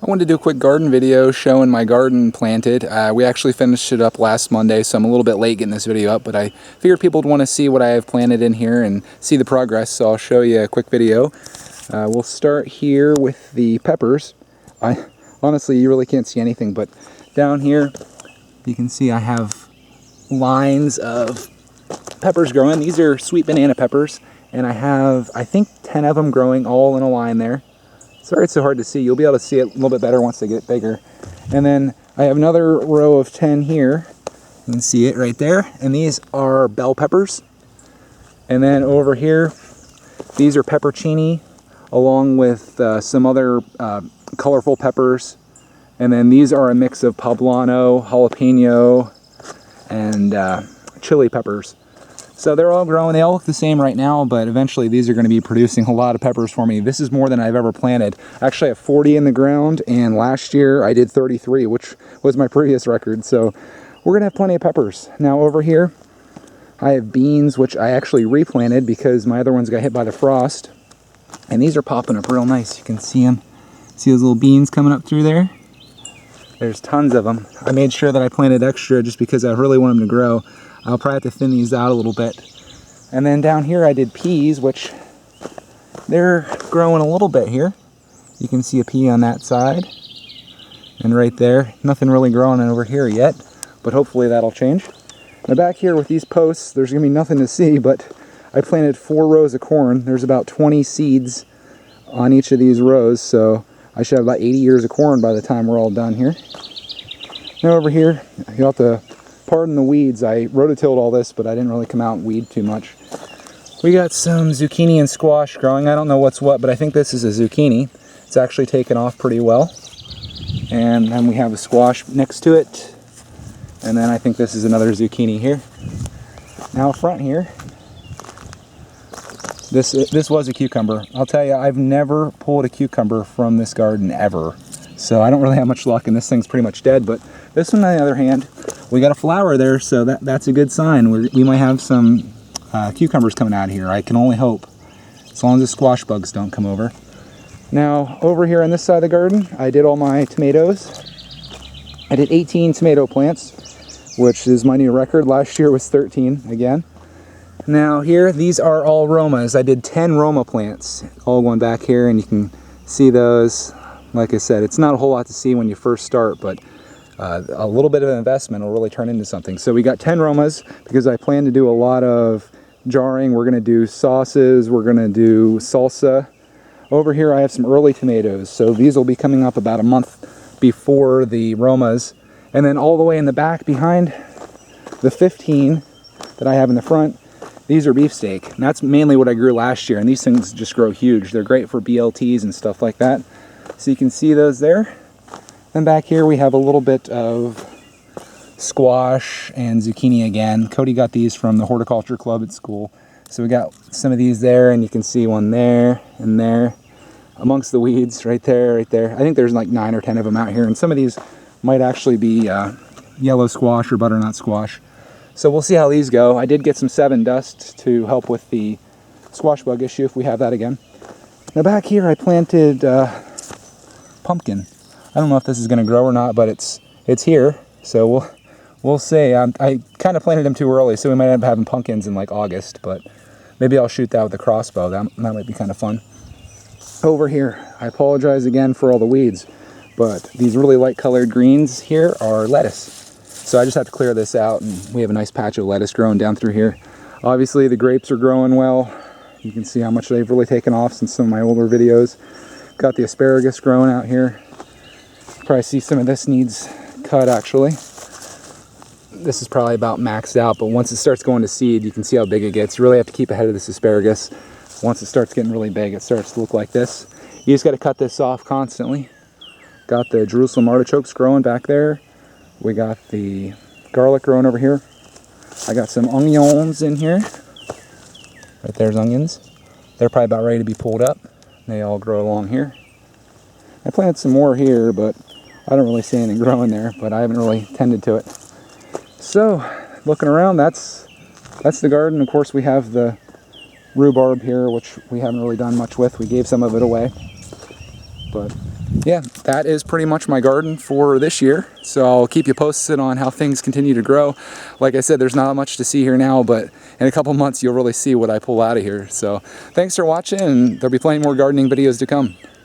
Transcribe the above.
I wanted to do a quick garden video showing my garden planted. We actually finished it up last Monday, so I'm a little bit late getting this video up, but I figured people would want to see what I have planted in here and see the progress, so I'll show you a quick video. We'll start here with the peppers. Honestly, you really can't see anything, but down here you can see I have lines of peppers growing. These are sweet banana peppers, and I have, I think, 10 of them growing all in a line there. Sorry it's so hard to see. You'll be able to see it a little bit better once they get bigger. And then I have another row of 10 here. You can see it right there. And these are bell peppers. And then over here, these are peppercini, along with some other colorful peppers. And then these are a mix of poblano, jalapeno, and chili peppers. So they're all growing. They all look the same right now, but eventually these are going to be producing a lot of peppers for me. This is more than I've ever planted. Actually, I have 40 in the ground, and last year I did 33, which was my previous record. So we're going to have plenty of peppers. Now over here, I have beans, which I actually replanted because my other ones got hit by the frost. And these are popping up real nice. You can see them. See those little beans coming up through there? There's tons of them. I made sure that I planted extra just because I really want them to grow. I'll probably have to thin these out a little bit. And then down here I did peas, which they're growing a little bit here. You can see a pea on that side. And right there, nothing really growing over here yet, but hopefully that'll change. Now back here with these posts, there's gonna be nothing to see, but I planted 4 rows of corn. There's about 20 seeds on each of these rows, so I should have about 80 ears of corn by the time we're all done here. Now over here, you'll have to pardon the weeds. I rototilled all this, but I didn't really come out and weed too much. We got some zucchini and squash growing. I don't know what's what, but I think this is a zucchini. It's actually taken off pretty well. And then we have a squash next to it. And then I think this is another zucchini here. Now up front here, this was a cucumber. I'll tell you, I've never pulled a cucumber from this garden ever. So I don't really have much luck, and this thing's pretty much dead. But this one, on the other hand, we got a flower there, so that's a good sign. We might have some cucumbers coming out here. I can only hope, as long as the squash bugs don't come over. Now, over here on this side of the garden, I did all my tomatoes. I did 18 tomato plants, which is my new record. Last year was 13 again. Now here, these are all Romas. I did 10 Roma plants, all going back here, and you can see those. Like I said, it's not a whole lot to see when you first start, but a little bit of an investment will really turn into something. So we got 10 Romas because I plan to do a lot of jarring. We're going to do sauces. We're going to do salsa. Over here I have some early tomatoes. So these will be coming up about a month before the Romas. And then all the way in the back behind the 15 that I have in the front, these are beefsteak. And that's mainly what I grew last year. And these things just grow huge. They're great for BLTs and stuff like that. So you can see those there. And back here we have a little bit of squash and zucchini again. Cody got these from the horticulture club at school. So we got some of these there, and you can see one there and there amongst the weeds right there, right there. I think there's like 9 or 10 of them out here, and some of these might actually be yellow squash or butternut squash. So we'll see how these go. I did get some 7 dust to help with the squash bug issue if we have that again. Now back here I planted pumpkin. I don't know if this is going to grow or not, but it's here, so we'll see. I kind of planted them too early, so we might end up having pumpkins in like August, but maybe I'll shoot that with a crossbow. That might be kind of fun. Over here, I apologize again for all the weeds, but these really light colored greens here are lettuce. So I just have to clear this out, and we have a nice patch of lettuce growing down through here. Obviously the grapes are growing well. You can see how much they've really taken off since some of my older videos. Got the asparagus growing out here. Probably see some of this needs cut actually. This is probably about maxed out, but once it starts going to seed, you can see how big it gets. You really have to keep ahead of this asparagus. Once it starts getting really big, it starts to look like this. You just got to cut this off constantly. Got the Jerusalem artichokes growing back there. We got the garlic growing over here. I got some onions in here. Right there's onions. They're probably about ready to be pulled up. They all grow along here. I planted some more here, but I don't really see anything growing there, but I haven't really tended to it. So, looking around, that's the garden. Of course, we have the rhubarb here, which we haven't really done much with. We gave some of it away. But yeah, that is pretty much my garden for this year. So I'll keep you posted on how things continue to grow. Like I said, there's not much to see here now, but in a couple months you'll really see what I pull out of here. So thanks for watching, and there'll be plenty more gardening videos to come.